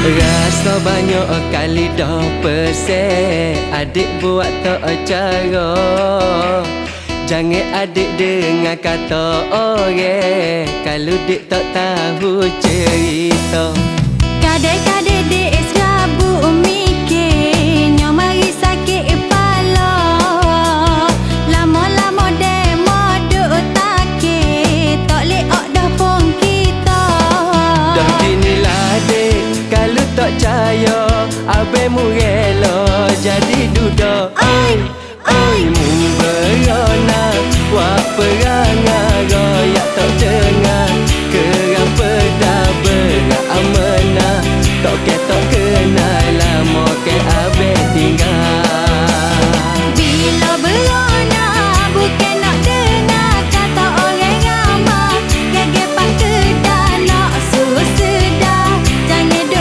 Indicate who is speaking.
Speaker 1: Rasa banyak kali dah pesek, adik buat tak cara. Jangan adik dengar kata orang, kalau dik tak tahu cerita.
Speaker 2: Kadang-kadang